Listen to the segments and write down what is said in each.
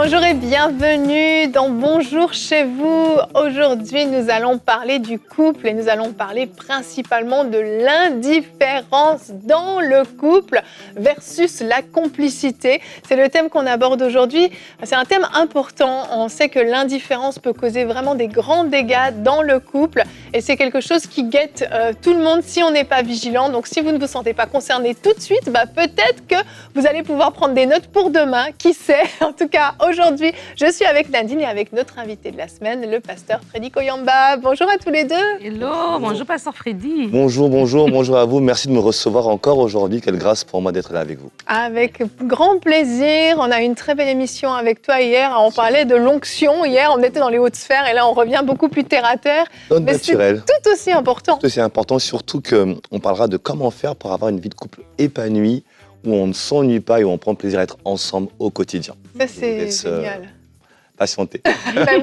Bonjour et bienvenue dans Bonjour chez vous. Aujourd'hui, nous allons parler du couple et nous allons parler principalement de l'indifférence dans le couple versus la complicité. C'est le thème qu'on aborde aujourd'hui. C'est un thème important. On sait que l'indifférence peut causer vraiment des grands dégâts dans le couple et c'est quelque chose qui guette tout le monde si on n'est pas vigilant. Donc si vous ne vous sentez pas concerné tout de suite, peut-être que vous allez pouvoir prendre des notes pour demain. Qui sait? En tout cas, aujourd'hui, je suis avec Nadine et avec notre invité de la semaine, le pasteur Freddy Koyamba. Bonjour à tous les deux. Hello, bonjour pasteur Freddy. Bonjour à vous. Merci de me recevoir encore aujourd'hui. Quelle grâce pour moi d'être là avec vous. Avec grand plaisir. On a eu une très belle émission avec toi hier. On parlait de l'onction. Hier, on était dans les hautes sphères et là, on revient beaucoup plus terre à terre. Mais naturel. C'est tout aussi important. Tout aussi important, surtout qu'on parlera de comment faire pour avoir une vie de couple épanouie, où on ne s'ennuie pas et où on prend plaisir à être ensemble au quotidien. Ça, c'est génial. Patienter.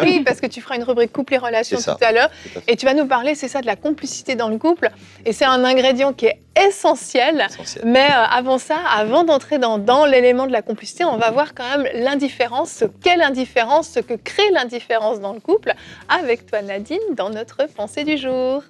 Oui, parce que tu feras une rubrique couple et relations tout à l'heure. Et tu vas nous parler, c'est ça, de la complicité dans le couple. Et c'est un ingrédient qui est essentiel. Mais avant ça, avant d'entrer dans l'élément de la complicité, on va voir quand même l'indifférence, ce qu'est l'indifférence, ce que crée l'indifférence dans le couple. Avec toi, Nadine, dans notre pensée du jour.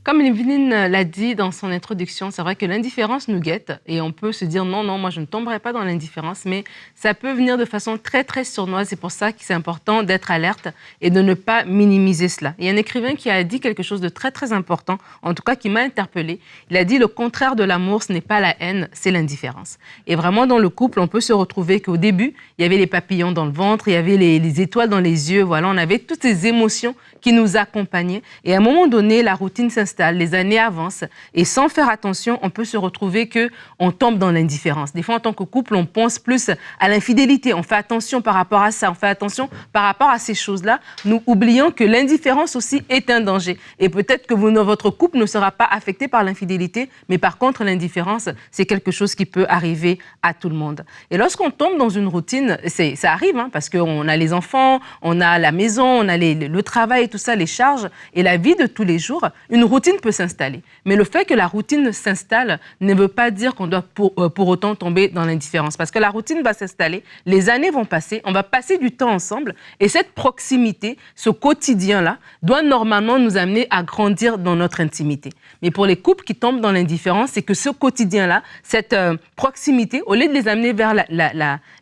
Comme Evelyne l'a dit dans son introduction, c'est vrai que l'indifférence nous guette et on peut se dire non, moi je ne tomberai pas dans l'indifférence, mais ça peut venir de façon très très sournoise. C'est pour ça que c'est important d'être alerte et de ne pas minimiser cela. Il y a un écrivain qui a dit quelque chose de très très important, en tout cas qui m'a interpellée. Il a dit le contraire de l'amour, ce n'est pas la haine, c'est l'indifférence. Et vraiment dans le couple, on peut se retrouver qu'au début, il y avait les papillons dans le ventre, il y avait les étoiles dans les yeux, voilà, on avait toutes ces émotions qui nous accompagnaient. Et à un moment donné, la routine s'installe, les années avancent, et sans faire attention, on peut se retrouver qu'on tombe dans l'indifférence. Des fois, en tant que couple, on pense plus à l'infidélité, on fait attention par rapport à ça, on fait attention par rapport à ces choses-là, nous oublions que l'indifférence aussi est un danger. Et peut-être que votre couple ne sera pas affecté par l'infidélité, mais par contre, l'indifférence, c'est quelque chose qui peut arriver à tout le monde. Et lorsqu'on tombe dans une routine, ça arrive, parce qu'on a les enfants, on a la maison, on a le travail, tout ça, les charges et la vie de tous les jours, une routine peut s'installer. Mais le fait que la routine s'installe ne veut pas dire qu'on doit pour autant tomber dans l'indifférence. Parce que la routine va s'installer, les années vont passer, on va passer du temps ensemble et cette proximité, ce quotidien-là, doit normalement nous amener à grandir dans notre intimité. Mais pour les couples qui tombent dans l'indifférence, c'est que ce quotidien-là, cette proximité, au lieu de les amener vers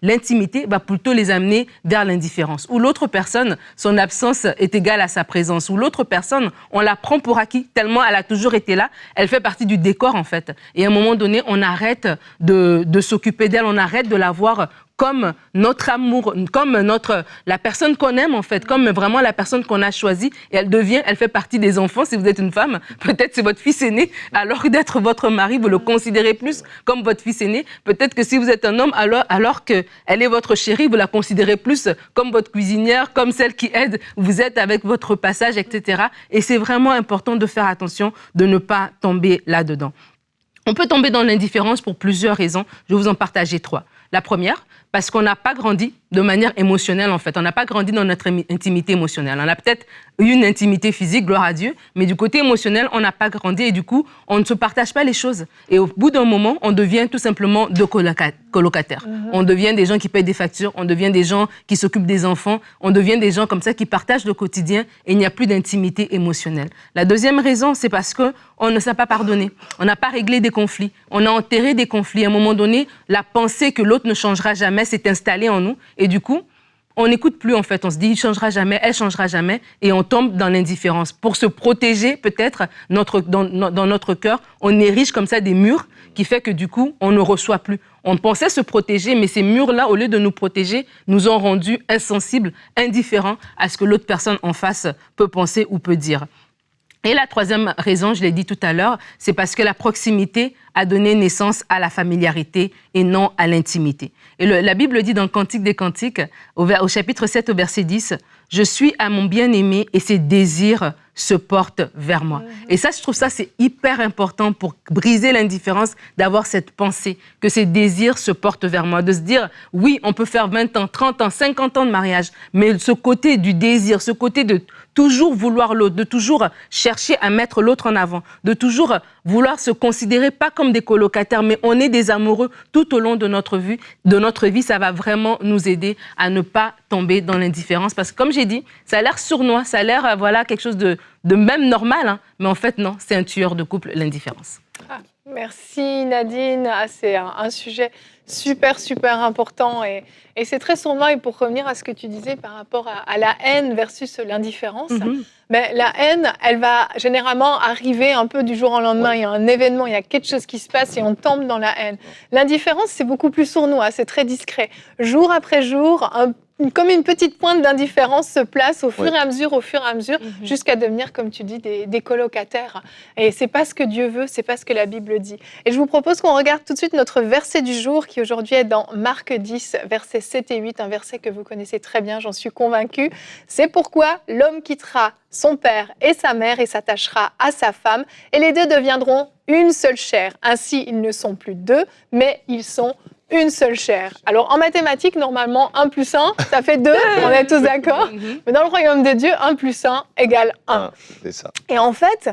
l'intimité, va plutôt les amener vers l'indifférence. Où l'autre personne, son absence est égale à sa présence, où l'autre personne, on la prend pour acquis, tellement elle a toujours été là, elle fait partie du décor en fait. Et à un moment donné, on arrête de s'occuper d'elle, on arrête de la voir comme notre amour, comme la personne qu'on aime en fait, comme vraiment la personne qu'on a choisie, et elle fait partie des enfants. Si vous êtes une femme, peut-être c'est votre fils aîné, alors que d'être votre mari, vous le considérez plus comme votre fils aîné. Peut-être que si vous êtes un homme, alors qu'elle est votre chérie, vous la considérez plus comme votre cuisinière, comme celle qui aide, vous êtes avec votre passage, etc. Et c'est vraiment important de faire attention, de ne pas tomber là-dedans. On peut tomber dans l'indifférence pour plusieurs raisons. Je vais vous en partager 3. La première, parce qu'on n'a pas grandi de manière émotionnelle, en fait. On n'a pas grandi dans notre intimité émotionnelle. On a peut-être eu une intimité physique, gloire à Dieu, mais du côté émotionnel, on n'a pas grandi et du coup, on ne se partage pas les choses. Et au bout d'un moment, on devient tout simplement deux colocataires. On devient des gens qui payent des factures, on devient des gens qui s'occupent des enfants, on devient des gens comme ça qui partagent le quotidien et il n'y a plus d'intimité émotionnelle. La deuxième raison, c'est parce qu'on ne sait pas pardonner. On n'a pas réglé des conflits. On a enterré des conflits. À un moment donné, la pensée que l'autre ne changera jamais s'est installée en nous. Et du coup, on n'écoute plus en fait. On se dit, il ne changera jamais, elle ne changera jamais. Et on tombe dans l'indifférence. Pour se protéger, peut-être, dans notre cœur, on érige comme ça des murs qui fait que du coup, on ne reçoit plus. On pensait se protéger, mais ces murs-là, au lieu de nous protéger, nous ont rendus insensibles, indifférents à ce que l'autre personne en face peut penser ou peut dire. Et la troisième raison, je l'ai dit tout à l'heure, c'est parce que la proximité a donné naissance à la familiarité et non à l'intimité. Et la Bible dit dans le Cantique des Cantiques, au chapitre 7, au verset 10, « Je suis à mon bien-aimé et ses désirs se portent vers moi. » Et ça, je trouve ça, c'est hyper important pour briser l'indifférence, d'avoir cette pensée, que ses désirs se portent vers moi. De se dire, oui, on peut faire 20 ans, 30 ans, 50 ans de mariage, mais ce côté du désir, ce côté de toujours vouloir l'autre, de toujours chercher à mettre l'autre en avant, de toujours vouloir se considérer pas comme des colocataires, mais on est des amoureux tout au long de notre vie. Ça va vraiment nous aider à ne pas tomber dans l'indifférence. Parce que comme j'ai dit, ça a l'air sournois, ça a l'air voilà, quelque chose de même normal, hein, mais en fait non, c'est un tueur de couple, l'indifférence. Merci Nadine, c'est un sujet super important et c'est très sournois. Et pour revenir à ce que tu disais par rapport à la haine versus l'indifférence, la haine, elle va généralement arriver un peu du jour au lendemain. Il y a un événement, il y a quelque chose qui se passe et on tombe dans la haine. L'indifférence, c'est beaucoup plus sournois, c'est très discret. Jour après jour, comme une petite pointe d'indifférence se place au fur et à mesure, jusqu'à devenir, comme tu dis, des colocataires. Et c'est pas ce que Dieu veut, c'est pas ce que la Bible dit. Et je vous propose qu'on regarde tout de suite notre verset du jour, qui aujourd'hui est dans Marc 10, versets 7 et 8, un verset que vous connaissez très bien, j'en suis convaincue. C'est pourquoi l'homme quittera son père et sa mère et s'attachera à sa femme, et les deux deviendront une seule chair. Ainsi, ils ne sont plus deux, mais ils sont une seule chair. Alors, en mathématiques, normalement, 1 plus 1, ça fait 2, on est tous d'accord. Mais dans le royaume de Dieu, 1 plus 1 égale 1. C'est ça. Et en fait,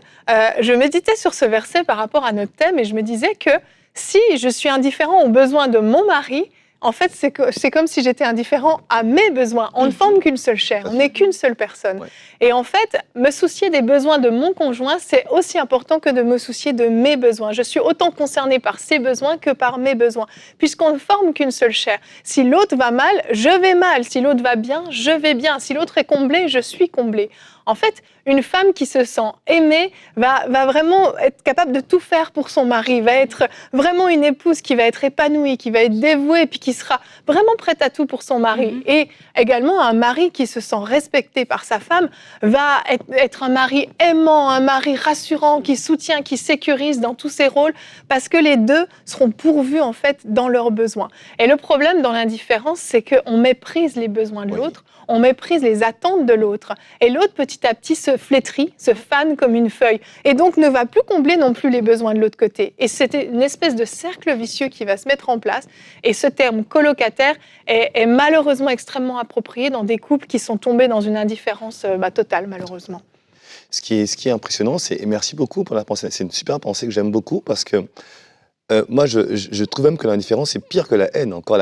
je méditais sur ce verset par rapport à notre thème et je me disais que si je suis indifférent aux besoins de mon mari, en fait, c'est comme si j'étais indifférent à mes besoins. On ne forme qu'une seule chair, on n'est qu'une seule personne. Et en fait, me soucier des besoins de mon conjoint, c'est aussi important que de me soucier de mes besoins. Je suis autant concernée par ses besoins que par mes besoins, puisqu'on ne forme qu'une seule chair. Si l'autre va mal, je vais mal. Si l'autre va bien, je vais bien. Si l'autre est comblé, je suis comblée. En fait, une femme qui se sent aimée va vraiment être capable de tout faire pour son mari, va être vraiment une épouse qui va être épanouie, qui va être dévouée, puis qui sera vraiment prête à tout pour son mari. Et également, un mari qui se sent respecté par sa femme va être un mari aimant, un mari rassurant, qui soutient, qui sécurise dans tous ses rôles, parce que les deux seront pourvus en fait dans leurs besoins. Et le problème dans l'indifférence, c'est qu'on méprise les besoins de l'autre, on méprise les attentes de l'autre. Et l'autre, petit à petit, se flétrit, se fane comme une feuille. Et donc, ne va plus combler non plus les besoins de l'autre côté. Et c'est une espèce de cercle vicieux qui va se mettre en place. Et ce terme colocataire est malheureusement extrêmement approprié dans des couples qui sont tombés dans une indifférence totale, malheureusement. Ce qui est impressionnant, et merci beaucoup pour la pensée, c'est une super pensée que j'aime beaucoup parce que moi, je trouve même que l'indifférence est pire que la haine. Encore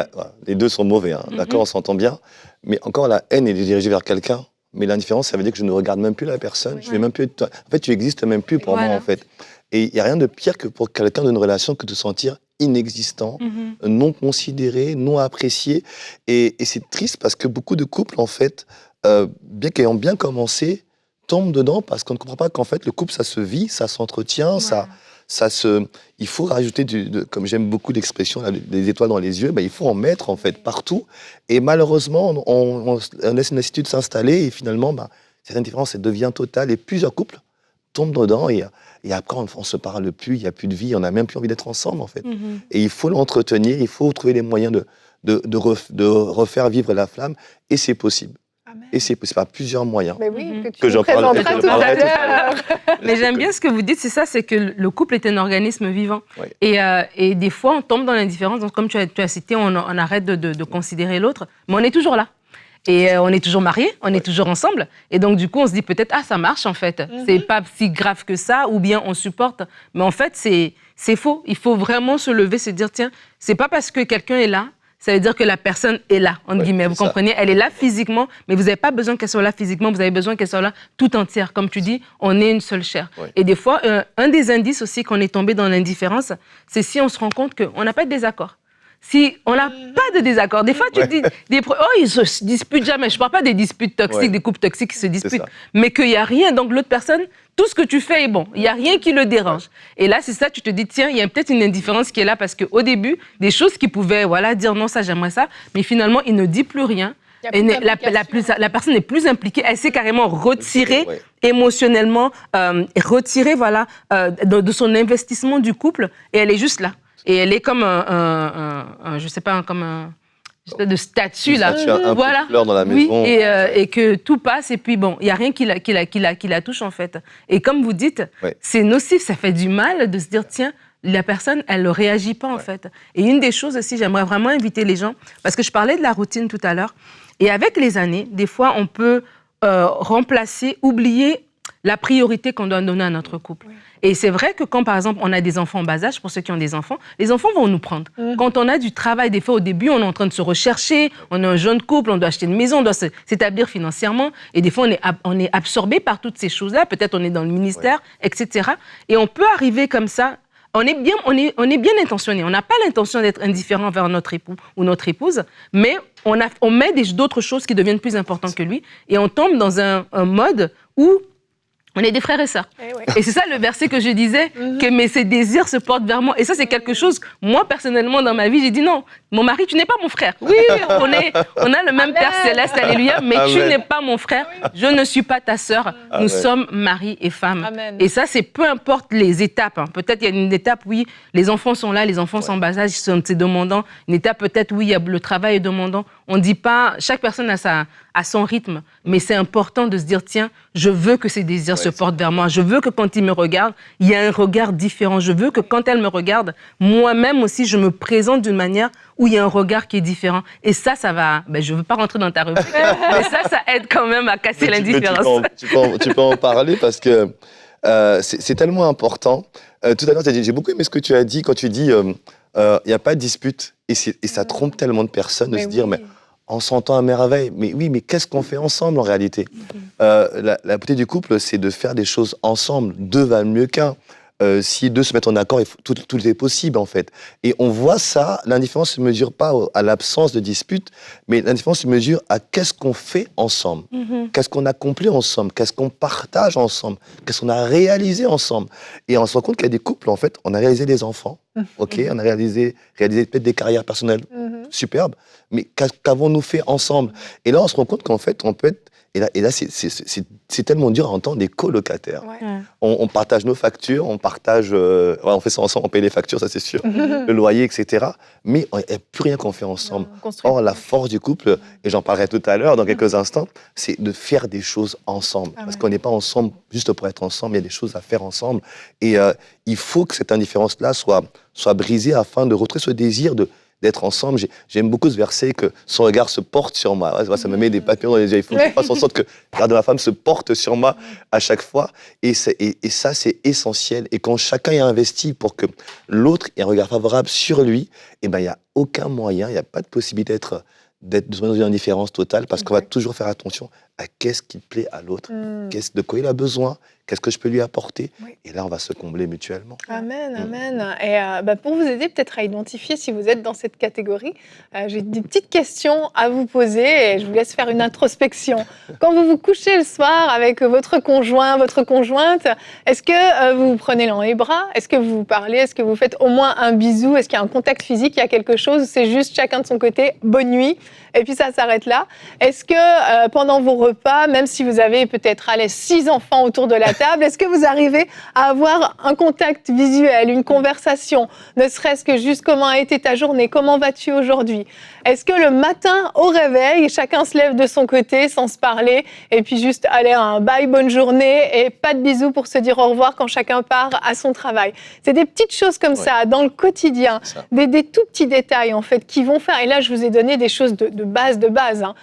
les deux sont mauvais, hein, d'accord, on s'entend bien. Mais encore la haine est dirigée vers quelqu'un. Mais l'indifférence, ça veut dire que je ne regarde même plus la personne. Je vais même plus être toi. En fait, tu n'existes même plus pour moi, en fait. Et il n'y a rien de pire que pour quelqu'un d'une relation que de se sentir inexistant, non considéré, non apprécié. Et c'est triste parce que beaucoup de couples, en fait, bien qu'ayant bien commencé, tombent dedans parce qu'on ne comprend pas qu'en fait, le couple, ça se vit, ça s'entretient, il faut rajouter, comme j'aime beaucoup l'expression, des étoiles dans les yeux, il faut en mettre en fait partout. Et malheureusement, on laisse une lassitude s'installer et finalement, cette indifférence, elle devient totale. Et plusieurs couples tombent dedans et après, on ne se parle plus, il n'y a plus de vie, on n'a même plus envie d'être ensemble en fait. Et il faut l'entretenir, il faut trouver les moyens de refaire vivre la flamme et c'est possible. Et c'est par plusieurs moyens. Mais oui, que j'en parlerai tout à l'heure. Mais j'aime bien ce que vous dites, c'est ça, c'est que le couple est un organisme vivant. Oui. Et des fois, on tombe dans l'indifférence. Donc, comme tu as cité, on arrête de considérer l'autre, mais on est toujours là. Et on est toujours mariés, on est toujours ensemble. Et donc, du coup, on se dit peut-être, ça marche en fait. C'est pas si grave que ça, ou bien on supporte. Mais en fait, c'est faux. Il faut vraiment se lever, se dire, tiens, c'est pas parce que quelqu'un est là, ça veut dire que la personne est là, entre guillemets, vous comprenez? Elle est là physiquement, mais vous n'avez pas besoin qu'elle soit là physiquement, vous avez besoin qu'elle soit là tout entière. Comme tu dis, on est une seule chair. Et des fois, un des indices aussi qu'on est tombé dans l'indifférence, c'est si on se rend compte qu'on n'a pas de désaccord. Si on n'a pas de désaccord, des fois tu te dis, ils se disputent jamais. Je ne parle pas des disputes toxiques, des couples toxiques qui se disputent, mais qu'il n'y a rien. Donc l'autre personne, tout ce que tu fais est bon. Il n'y a rien qui le dérange. Et là, c'est ça, tu te dis, tiens, il y a peut-être une indifférence qui est là parce qu'au début, des choses qui pouvaient dire non, ça j'aimerais ça, mais finalement, il ne dit plus rien. Et la personne n'est plus impliquée, elle s'est carrément retirée émotionnellement, retirée de son investissement du couple et elle est juste là. Et elle est comme je sais pas, comme un de statue là. Un fleur dans la maison. Oui, et que tout passe et puis bon, il y a rien qui la touche en fait. Et comme vous dites, c'est nocif, ça fait du mal de se dire tiens, la personne, elle ne réagit pas en fait. Et une des choses aussi, j'aimerais vraiment inviter les gens, parce que je parlais de la routine tout à l'heure, et avec les années, des fois on peut oublier la priorité qu'on doit donner à notre couple. Oui. Et c'est vrai que quand, par exemple, on a des enfants en bas âge, pour ceux qui ont des enfants, les enfants vont nous prendre. Quand on a du travail, des fois, au début, on est en train de se rechercher, on est un jeune couple, on doit acheter une maison, on doit s'établir financièrement, et des fois, on est absorbé par toutes ces choses-là. Peut-être on est dans le ministère, etc. Et on peut arriver comme ça. On est bien intentionné. On n'a pas l'intention d'être indifférent vers notre époux ou notre épouse, mais on met d'autres choses qui deviennent plus importantes que lui, et on tombe dans un mode où on est des frères et sœurs. Et c'est ça le verset que je disais, que mais ses désirs se portent vers moi. Et ça, c'est quelque chose, moi, personnellement, dans ma vie, j'ai dit non, mon mari, tu n'es pas mon frère. Oui, on a le même Père céleste, alléluia, mais tu n'es pas mon frère, je ne suis pas ta sœur. Nous sommes mari et femme. Amen. Et ça, c'est peu importe les étapes. Hein. Peut-être il y a une étape, oui, les enfants sont là, les enfants sont en bas âge, c'est demandant. Une étape, peut-être, oui, le travail est demandant. On ne dit pas, chaque personne a son rythme, mais c'est important de se dire, tiens, je veux que ses désirs se portent vers moi. Je veux que quand il me regarde, il y a un regard différent. Je veux que quand elle me regarde, moi-même aussi, je me présente d'une manière où il y a un regard qui est différent. Et ça va... je ne veux pas rentrer dans ta rubrique, mais ça aide quand même à casser l'indifférence. Tu peux en parler parce que c'est tellement important. Tout à l'heure, j'ai beaucoup aimé ce que tu as dit quand tu dis il n'y a pas de dispute. Et ça trompe tellement de personnes de se dire... mais on s'entend à merveille. Mais oui, mais qu'est-ce qu'on fait ensemble en réalité ? La beauté du couple, c'est de faire des choses ensemble. Deux valent mieux qu'un. Si deux se mettent en accord, tout est possible en fait. Et on voit ça, l'indifférence ne se mesure pas à l'absence de dispute, mais l'indifférence se mesure à qu'est-ce qu'on fait ensemble, qu'est-ce qu'on accomplit ensemble, qu'est-ce qu'on partage ensemble, qu'est-ce qu'on a réalisé ensemble. Et on se rend compte qu'il y a des couples, en fait, on a réalisé des enfants, ok, on a réalisé peut-être des carrières personnelles superbes, mais qu'avons-nous fait ensemble ? Et là, on se rend compte qu'en fait, on peut être... Et là c'est tellement dur à entendre des colocataires. Ouais. On partage nos factures, on fait ça ensemble, on paye les factures, ça c'est sûr, le loyer, etc. Mais il n'y a plus rien qu'on fait ensemble. Or, la force du couple, et j'en parlerai tout à l'heure, dans quelques instants, c'est de faire des choses ensemble. Parce qu'on n'est pas ensemble juste pour être ensemble, il y a des choses à faire ensemble. Et il faut que cette indifférence-là soit brisée afin de retrouver ce désir d'être ensemble. J'aime beaucoup ce verset que son regard se porte sur moi. Ça me met des papillons dans les yeux. Il faut que je fasse en sorte que le regard de ma femme se porte sur moi à chaque fois. Et ça, c'est essentiel. Et quand chacun est investi pour que l'autre ait un regard favorable sur lui, il n'y a aucun moyen, il n'y a pas de possibilité d'être dans une indifférence totale parce qu'on va toujours faire attention à qu'est-ce qui plaît à l'autre, de quoi il a besoin, qu'est-ce que je peux lui apporter. Et là, on va se combler mutuellement. Amen, amen. Et pour vous aider peut-être à identifier si vous êtes dans cette catégorie, j'ai des petites questions à vous poser et je vous laisse faire une introspection. Quand vous vous couchez le soir avec votre conjoint, votre conjointe, est-ce que vous vous prenez dans les bras ? Est-ce que vous vous parlez ? Est-ce que vous faites au moins un bisou ? Est-ce qu'il y a un contact physique ? Il y a quelque chose ou c'est juste chacun de son côté, bonne nuit ? Et puis ça s'arrête là. Est-ce que pendant vos repas, même si vous avez peut-être 6 enfants autour de la table, est-ce que vous arrivez à avoir un contact visuel, une conversation, ne serait-ce que juste comment a été ta journée, comment vas-tu aujourd'hui ? Est-ce que le matin au réveil, chacun se lève de son côté sans se parler et puis juste allez, un bye, bonne journée et pas de bisous pour se dire au revoir quand chacun part à son travail. C'est des petites choses comme ça dans le quotidien, des tout petits détails en fait qui vont faire. Et là, je vous ai donné des choses de base. Hein.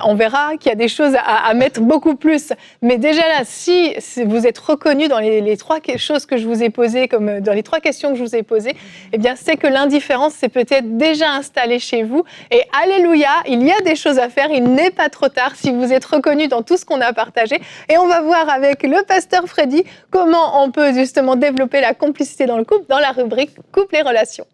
On verra qu'il y a des choses à mettre beaucoup plus. Mais déjà là, si vous êtes reconnus dans les 3 choses que je vous ai posées, comme dans les 3 questions que je vous ai posées, eh bien, c'est que l'indifférence s'est peut-être déjà installée chez vous. Et alléluia, il y a des choses à faire. Il n'est pas trop tard si vous êtes reconnus dans tout ce qu'on a partagé. Et on va voir avec le pasteur Freddy comment on peut justement développer la complicité dans le couple dans la rubrique Couple et relations.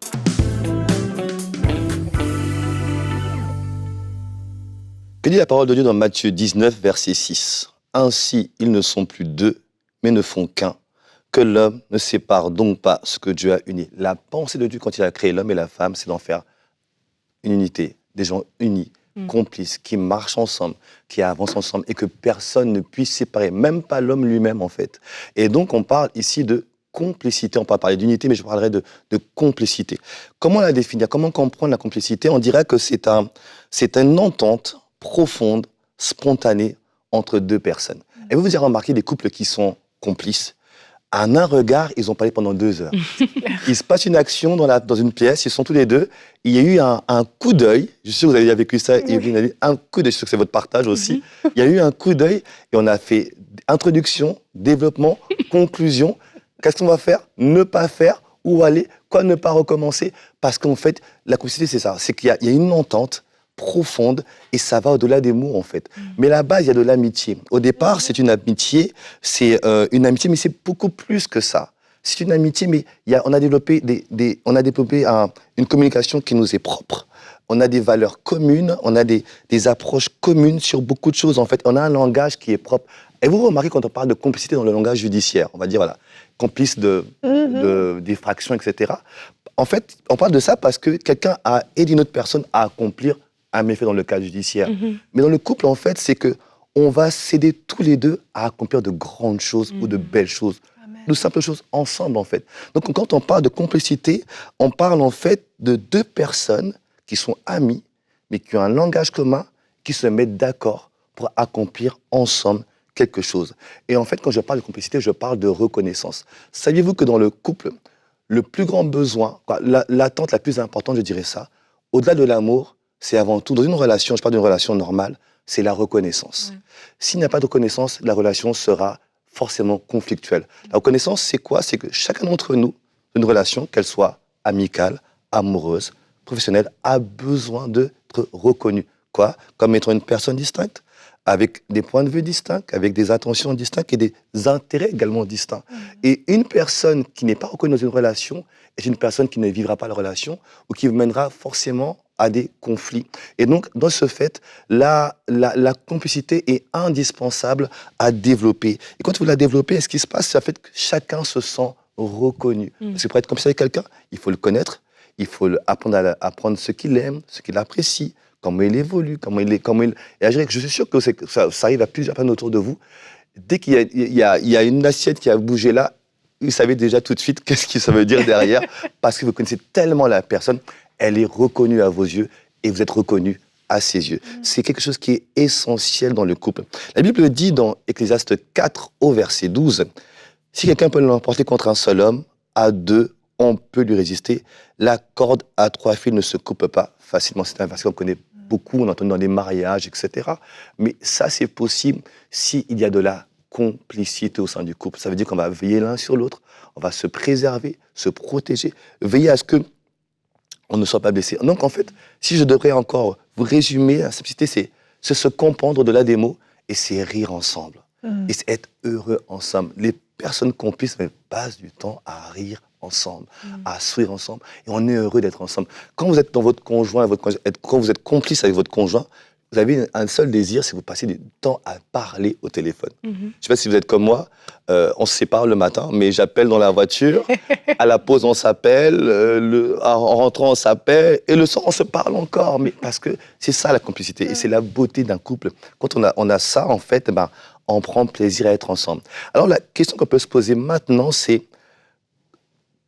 Que dit la parole de Dieu dans Matthieu 19, verset 6 ? Ainsi, ils ne sont plus 2, mais ne font qu'un. Que l'homme ne sépare donc pas ce que Dieu a uni. La pensée de Dieu, quand il a créé l'homme et la femme, c'est d'en faire une unité, des gens unis, complices, qui marchent ensemble, qui avancent ensemble, et que personne ne puisse séparer, même pas l'homme lui-même, en fait. Et donc, on parle ici de complicité. On peut parler d'unité, mais je parlerai de complicité. Comment la définir ? Comment comprendre la complicité ? On dirait que c'est une entente profonde, spontanée entre 2 personnes. Et vous avez remarqué des couples qui sont complices. En un regard, ils ont parlé pendant 2 heures. Il se passe une action dans une pièce, ils sont tous les deux. Il y a eu un coup d'œil. Je suis sûr que vous avez déjà vécu ça, Evelyne a dit un coup d'œil. Je suis sûr que c'est votre partage aussi. Il y a eu un coup d'œil et on a fait introduction, développement, conclusion. Qu'est-ce qu'on va faire? Ne pas faire, où aller, quoi ne pas recommencer. Parce qu'en fait, la complicité, c'est ça. C'est qu'il y a une entente profonde et ça va au-delà des mots en fait. Mais là-bas, il y a de l'amitié. Au départ, c'est une amitié, mais c'est beaucoup plus que ça. C'est une amitié, mais on a développé, une communication qui nous est propre. On a des valeurs communes, on a des approches communes sur beaucoup de choses en fait. On a un langage qui est propre. Et vous remarquez quand on parle de complicité dans le langage judiciaire, on va dire voilà, complice d'effraction, etc. En fait, on parle de ça parce que quelqu'un a aidé une autre personne à accomplir un méfait dans le cadre judiciaire. Mais dans le couple, en fait, c'est que on va s'aider tous les deux à accomplir de grandes choses ou de belles choses, de simples choses ensemble, en fait. Donc, quand on parle de complicité, on parle en fait de 2 personnes qui sont amies, mais qui ont un langage commun, qui se mettent d'accord pour accomplir ensemble quelque chose. Et en fait, quand je parle de complicité, je parle de reconnaissance. Saviez-vous que dans le couple, le plus grand besoin, l'attente la plus importante, je dirais ça, au-delà de l'amour, c'est avant tout, dans une relation, je parle d'une relation normale, c'est la reconnaissance. S'il n'y a pas de reconnaissance, la relation sera forcément conflictuelle. La reconnaissance, c'est quoi? C'est que chacun d'entre nous, une relation, qu'elle soit amicale, amoureuse, professionnelle, a besoin d'être reconnu. Quoi? Comme étant une personne distincte, avec des points de vue distincts, avec des intentions distinctes et des intérêts également distincts. Et une personne qui n'est pas reconnue dans une relation est une personne qui ne vivra pas la relation ou qui mènera forcément à des conflits. Et donc, dans ce fait, la complicité est indispensable à développer. Et quand vous la développez, ce qui se passe, c'est fait que chacun se sent reconnu. Parce que pour être complice avec quelqu'un, il faut le connaître, il faut apprendre à apprendre ce qu'il aime, ce qu'il apprécie, comment il évolue, comment il... Et je suis sûr que ça arrive à plusieurs personnes autour de vous. Dès qu'il y a une assiette qui a bougé là, vous savez déjà tout de suite qu'est-ce que ça veut dire derrière, parce que vous connaissez tellement la personne, elle est reconnue à vos yeux et vous êtes reconnu à ses yeux. C'est quelque chose qui est essentiel dans le couple. La Bible dit dans Ecclésiaste 4 au verset 12, « Si quelqu'un peut l'emporter contre un seul homme, à 2, on peut lui résister. La corde à 3 fils ne se coupe pas facilement. » C'est un verset qu'on connaît beaucoup, on entend dans les mariages, etc. Mais ça, c'est possible s'il y a de la complicité au sein du couple. Ça veut dire qu'on va veiller l'un sur l'autre, on va se préserver, se protéger, veiller à ce que on ne soit pas blessé. Donc, en fait, si je devrais encore vous résumer, la simplicité, c'est se comprendre de là des mots et c'est rire ensemble. Et c'est être heureux ensemble. Les personnes complices passent du temps à rire ensemble, à sourire ensemble. Et on est heureux d'être ensemble. Quand vous êtes dans votre conjoint, quand vous êtes complice avec votre conjoint, vous avez un seul désir, c'est que vous passez du temps à parler au téléphone. Je ne sais pas si vous êtes comme moi, on se sépare le matin, mais j'appelle dans la voiture, à la pause on s'appelle, en rentrant on s'appelle, et le soir on se parle encore, mais parce que c'est ça la complicité, et c'est la beauté d'un couple. Quand on a ça, en fait, on prend plaisir à être ensemble. Alors la question qu'on peut se poser maintenant, c'est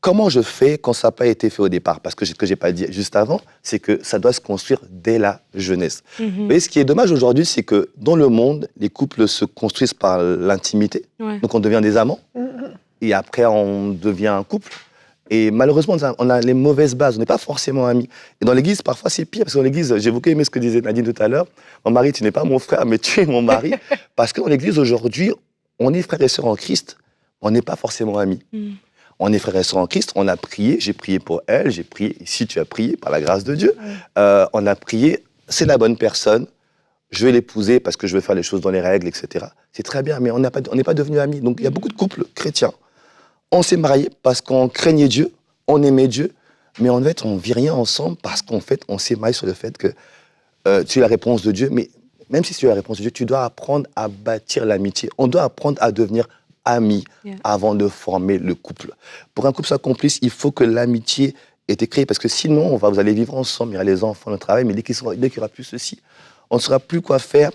comment je fais quand ça n'a pas été fait au départ? Parce que ce que je n'ai pas dit juste avant, c'est que ça doit se construire dès la jeunesse. Vous voyez, ce qui est dommage aujourd'hui, c'est que dans le monde, les couples se construisent par l'intimité. Donc on devient des amants, et après on devient un couple. Et malheureusement, on a les mauvaises bases, on n'est pas forcément amis. Et dans l'église, parfois c'est pire, parce que dans l'église, j'ai beaucoup aimé ce que disait Nadine tout à l'heure, mon mari, tu n'es pas mon frère, mais tu es mon mari. Parce que dans l'église aujourd'hui, on est frères et sœurs en Christ, on n'est pas forcément amis. On est frères et sœurs en Christ, on a prié, j'ai prié pour elle, j'ai prié, ici tu as prié, par la grâce de Dieu. On a prié, c'est la bonne personne, je vais l'épouser parce que je veux faire les choses dans les règles, etc. C'est très bien, mais on n'est pas devenus amis. Donc il y a beaucoup de couples chrétiens. On s'est mariés parce qu'on craignait Dieu, on aimait Dieu, mais en fait on ne vit rien ensemble parce qu'en fait on s'est marié sur le fait que tu es la réponse de Dieu, mais même si tu es la réponse de Dieu, tu dois apprendre à bâtir l'amitié. On doit apprendre à devenir amis avant de former le couple. Pour un couple soit complice, il faut que l'amitié ait été créée, parce que sinon, vous allez vivre ensemble, il y aura les enfants, le travail, mais dès qu'il n'y aura plus ceci, on ne saura plus quoi faire,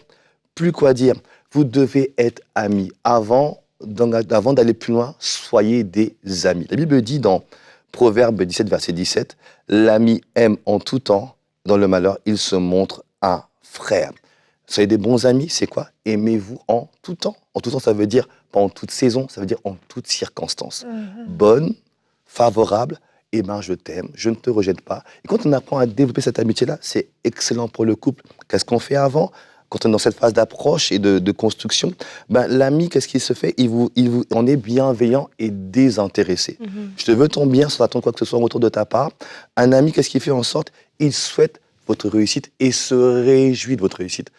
plus quoi dire. Vous devez être amis. Avant d'aller plus loin, soyez des amis. La Bible dit dans Proverbe 17, verset 17, « L'ami aime en tout temps, dans le malheur, il se montre un frère. » Soyez des bons amis, c'est quoi? Aimez-vous en tout temps. En tout temps, ça veut dire pas en toute saison, ça veut dire en toutes circonstances. Bonne, favorable, eh ben je t'aime, je ne te rejette pas. Et quand on apprend à développer cette amitié-là, c'est excellent pour le couple. Qu'est-ce qu'on fait avant? Quand on est dans cette phase d'approche et de construction, ben, l'ami, qu'est-ce qu'il se fait? On est bienveillant et désintéressé. Je te veux ton bien sans attendre quoi que ce soit en retour de ta part. Un ami, qu'est-ce qu'il fait en sorte? Il souhaite votre réussite et se réjouit de votre réussite.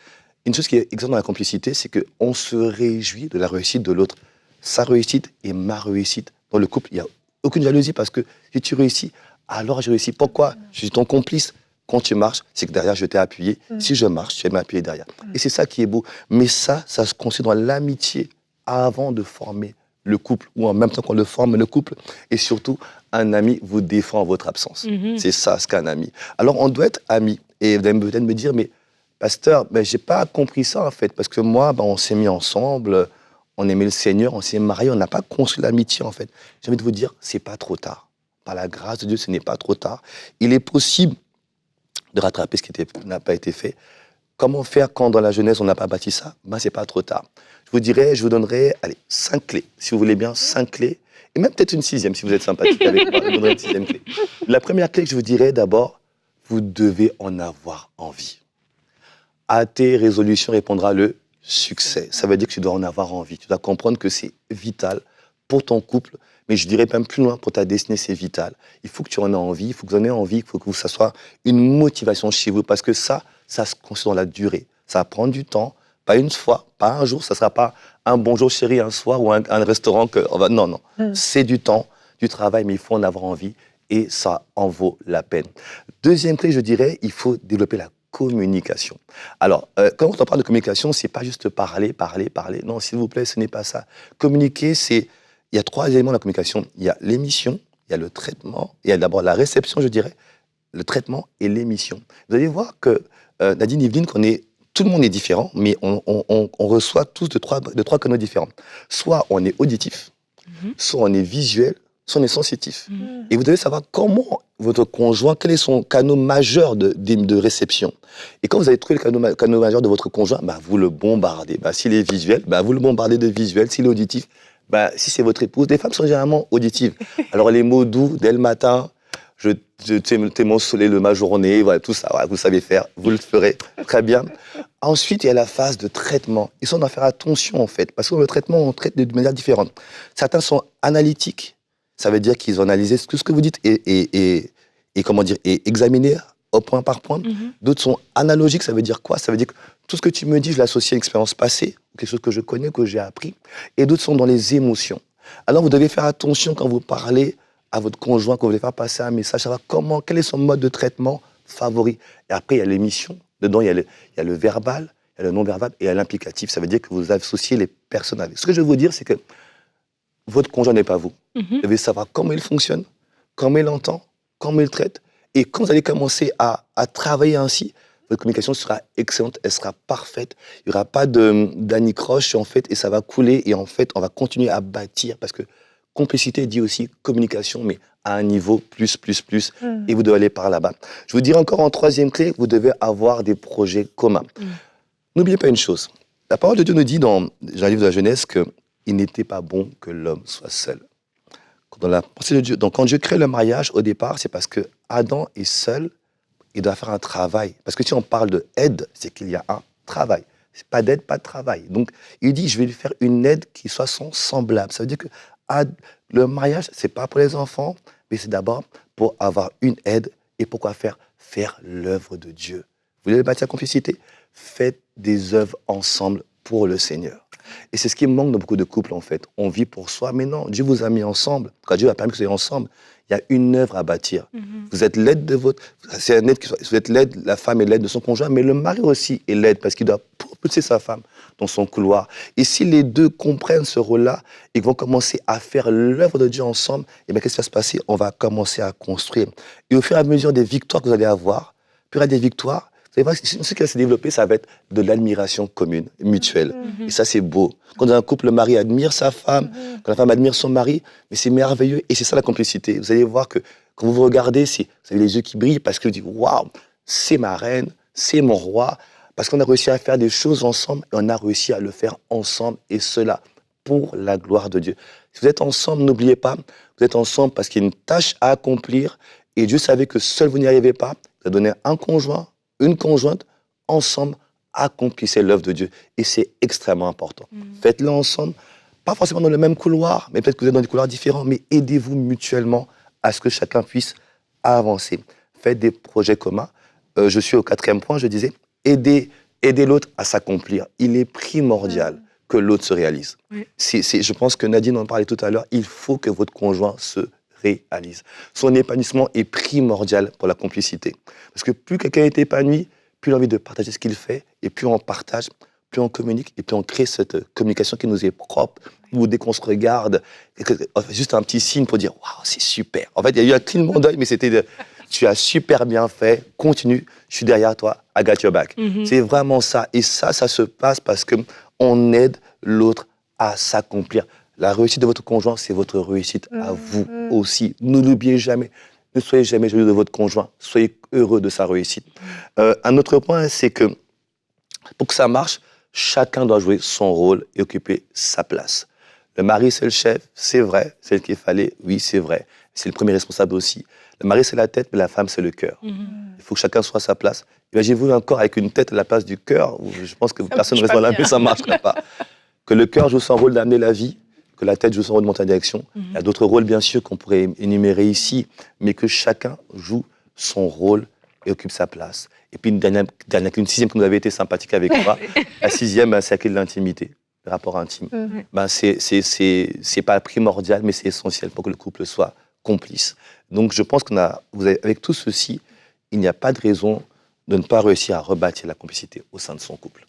Une chose qui est excellente dans la complicité, c'est qu'on se réjouit de la réussite de l'autre. Sa réussite et ma réussite. Dans le couple, il n'y a aucune jalousie parce que si tu réussis, alors je réussis. Pourquoi? Je suis ton complice. Quand tu marches, c'est que derrière, je t'ai appuyé. Si je marche, tu vas m'appuyer derrière. Et c'est ça qui est beau. Mais ça se construit dans l'amitié avant de former le couple ou en même temps qu'on le forme le couple. Et surtout, un ami vous défend en votre absence. C'est ça ce qu'un ami. Alors, on doit être amis. Et vous allez peut-être me dire, mais pasteur, ben, je n'ai pas compris ça en fait. Parce que moi, ben, on s'est mis ensemble, on aimait le Seigneur, on s'est mariés, on n'a pas construit l'amitié en fait. J'ai envie de vous dire, c'est pas trop tard. Par la grâce de Dieu, ce n'est pas trop tard. Il est possible de rattraper ce qui n'a pas été fait. Comment faire quand dans la jeunesse on n'a pas bâti ça? Ben, c'est pas trop tard. Je vous donnerai, allez, 5 clés, si vous voulez bien, 5 clés, et même peut-être une 6e si vous êtes sympathique avec moi, je vous donnerai une 6e clé. La première clé que je vous dirais d'abord, vous devez en avoir envie. À tes résolutions répondra le succès. Ça veut dire que tu dois en avoir envie. Tu dois comprendre que c'est vital pour ton couple, mais je dirais même plus loin, pour ta destinée, c'est vital. Il faut que tu en aies envie, il faut que vous en ayez envie, il faut que ça soit une motivation chez vous, parce que ça se construit dans la durée. Ça va prendre du temps, pas une fois, pas un jour, ça ne sera pas un bonjour chéri un soir ou un restaurant que... Non. C'est du temps, du travail, mais il faut en avoir envie et ça en vaut la peine. Deuxième clé, je dirais, il faut développer la communication. Alors, quand on parle de communication, c'est pas juste parler. Non, s'il vous plaît, ce n'est pas ça. Communiquer, il y a 3 éléments de la communication. Il y a l'émission, il y a le traitement, il y a d'abord la réception, je dirais, le traitement et l'émission. Vous allez voir que Nadine, Yveline, tout le monde est différent, mais on reçoit tous de trois canaux différents. Soit on est auditif, soit on est visuel, soit on est sensitif. Et vous devez savoir comment votre conjoint, quel est son canal majeur de réception. Et quand vous avez trouvé le canal majeur de votre conjoint, bah, vous le bombardez. Bah, s'il est visuel, bah, vous le bombardez de visuel. S'il est auditif, bah, si c'est votre épouse, les femmes sont généralement auditives. Alors les mots doux, dès le matin, t'es mon soleil de ma journée, voilà, tout ça, voilà, vous savez faire, vous le ferez très bien. Ensuite, il y a la phase de traitement. Et ça, on doit faire attention, en fait, parce que le traitement, on traite de manière différente. Certains sont analytiques, ça veut dire qu'ils ont analysé tout ce que vous dites et examiné au point par point. D'autres sont analogiques, ça veut dire quoi? Ça veut dire que tout ce que tu me dis, je l'associe à une expérience passée, quelque chose que je connais, que j'ai appris. Et d'autres sont dans les émotions. Alors, vous devez faire attention quand vous parlez à votre conjoint, quand vous voulez faire passer un message, savoir quel est son mode de traitement favori. Et après, il y a l'émission. Dedans, il y a le verbal, il y a le non-verbal et il y a l'implicatif. Ça veut dire que vous associez les personnes avec. Ce que je veux vous dire, c'est que votre conjoint n'est pas vous. Vous devez savoir comment il fonctionne, comment il entend, comment il traite. Et quand vous allez commencer à travailler ainsi, votre communication sera excellente, elle sera parfaite. Il n'y aura pas d'anicroche, en fait, et ça va couler. Et en fait, on va continuer à bâtir parce que complicité dit aussi communication, mais à un niveau plus. Et vous devez aller par là-bas. Je vous dirai encore en 3e clé, vous devez avoir des projets communs. N'oubliez pas une chose. La parole de Dieu nous dit dans un livre de la Genèse qu'il n'était pas bon que l'homme soit seul. Dans la pensée de Dieu, donc quand Dieu crée le mariage, au départ, c'est parce que Adam est seul, il doit faire un travail. Parce que si on parle de aide, c'est qu'il y a un travail. C'est pas d'aide, pas de travail. Donc, il dit, je vais lui faire une aide qui soit son semblable. Ça veut dire que le mariage, c'est pas pour les enfants, mais c'est d'abord pour avoir une aide. Et pourquoi faire l'œuvre de Dieu. Vous voulez bâtir la complicité? Faites des œuvres ensemble pour le Seigneur. Et c'est ce qui manque dans beaucoup de couples, en fait. On vit pour soi, mais non, Dieu vous a mis ensemble. Quand Dieu a permis que vous soyez ensemble, il y a une œuvre à bâtir. Vous êtes l'aide de votre... C'est un aide vous êtes l'aide, la femme est l'aide de son conjoint, mais le mari aussi est l'aide, parce qu'il doit propulser sa femme dans son couloir. Et si les deux comprennent ce rôle-là, ils vont commencer à faire l'œuvre de Dieu ensemble, et bien qu'est-ce qui va se passer? On va commencer à construire. Et au fur et à mesure des victoires que vous allez avoir, plus il y aura des victoires, vous allez voir, ce qui va se développer, ça va être de l'admiration commune, mutuelle. Et ça, c'est beau. Quand dans un couple, le mari admire sa femme, quand la femme admire son mari, mais c'est merveilleux. Et c'est ça la complicité. Vous allez voir que quand vous vous regardez, vous avez les yeux qui brillent parce que vous dites, waouh, c'est ma reine, c'est mon roi. Parce qu'on a réussi à faire des choses ensemble et on a réussi à le faire ensemble et cela pour la gloire de Dieu. Si vous êtes ensemble, n'oubliez pas, vous êtes ensemble parce qu'il y a une tâche à accomplir et Dieu savait que seul vous n'y arrivez pas. Vous a donné un conjoint, une conjointe, ensemble, accomplissez l'œuvre de Dieu. Et c'est extrêmement important. Faites-le ensemble, pas forcément dans le même couloir, mais peut-être que vous êtes dans des couloirs différents, mais aidez-vous mutuellement à ce que chacun puisse avancer. Faites des projets communs. Je suis au 4e point, je disais, aider l'autre à s'accomplir. Il est primordial que l'autre se réalise. Oui. Je pense que Nadine en parlait tout à l'heure, il faut que votre conjoint se réalise. Son épanouissement est primordial pour la complicité. Parce que plus quelqu'un est épanoui, plus il a envie de partager ce qu'il fait, et plus on partage, plus on communique, et plus on crée cette communication qui nous est propre, où dès qu'on se regarde, juste un petit signe pour dire « Waouh, c'est super ». En fait, il y a eu un clignement d'œil, mais c'était tu as super bien fait, continue, je suis derrière toi, I got your back. C'est vraiment ça. Et ça se passe parce qu'on aide l'autre à s'accomplir. La réussite de votre conjoint, c'est votre réussite à vous aussi. Ne l'oubliez jamais. Ne soyez jamais jaloux de votre conjoint. Soyez heureux de sa réussite. Un autre point, c'est que pour que ça marche, chacun doit jouer son rôle et occuper sa place. Le mari, c'est le chef, c'est vrai. C'est ce qu'il fallait, oui, c'est vrai. C'est le premier responsable aussi. Le mari, c'est la tête, mais la femme, c'est le cœur. Il faut que chacun soit à sa place. Imaginez-vous un corps avec une tête à la place du cœur. Je pense que personne ne reste dans la vie, ça ne marcherait pas. Que le cœur joue son rôle d'amener la vie, que la tête joue son rôle de monter la direction. Il y a d'autres rôles, bien sûr, qu'on pourrait énumérer ici, mais que chacun joue son rôle et occupe sa place. Et puis une sixième qui nous avait été sympathique avec moi. La sixième, c'est celle de l'intimité, le rapport intime. C'est pas primordial, mais c'est essentiel pour que le couple soit complice. Donc je pense avec tout ceci, il n'y a pas de raison de ne pas réussir à rebâtir la complicité au sein de son couple.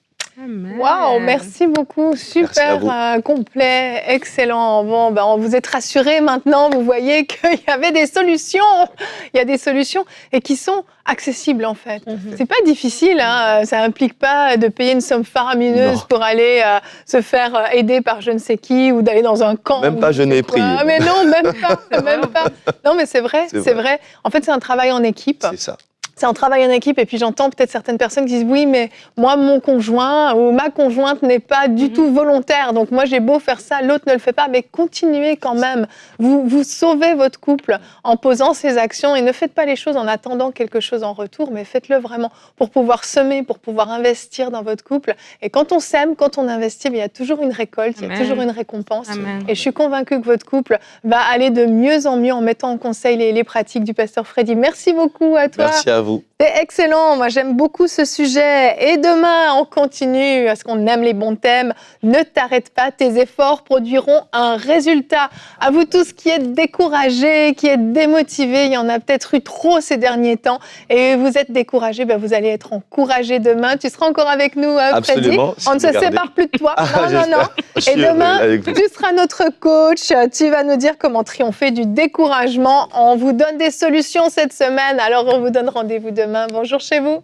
Waouh, merci beaucoup, super complet, excellent. Bon, on vous êtes rassurés maintenant, vous voyez qu'il y avait des solutions, il y a des solutions et qui sont accessibles en fait. C'est pas difficile, hein, ça implique pas de payer une somme faramineuse pour aller se faire aider par je ne sais qui ou d'aller dans un camp. Même pas je n'ai prié. Mais non, même pas. Non, mais c'est vrai. En fait, c'est un travail en équipe. C'est ça. C'est un travail en équipe et puis j'entends peut-être certaines personnes qui disent oui mais moi mon conjoint ou ma conjointe n'est pas du tout volontaire donc moi j'ai beau faire ça, l'autre ne le fait pas mais continuez quand même, vous sauvez votre couple en posant ces actions et ne faites pas les choses en attendant quelque chose en retour mais faites-le vraiment pour pouvoir semer, pour pouvoir investir dans votre couple et quand on sème, quand on investit, il y a toujours une récolte, il y a toujours une récompense. Et je suis convaincue que votre couple va aller de mieux en mieux en mettant en conseil les pratiques du pasteur Freddy. Merci beaucoup à toi. Merci à vous. C'est excellent, moi j'aime beaucoup ce sujet et demain on continue parce qu'on aime les bons thèmes. Ne t'arrête pas, tes efforts produiront un résultat. À vous tous qui êtes découragés, qui êtes démotivés, il y en a peut-être eu trop ces derniers temps et vous êtes découragés, vous allez être encouragés demain. Tu seras encore avec nous, Freddy. On ne se sépare plus de toi. Non. Et demain, tu seras notre coach. Tu vas nous dire comment triompher du découragement. On vous donne des solutions cette semaine, alors on vous donne rendez-vous demain. Bonjour chez vous.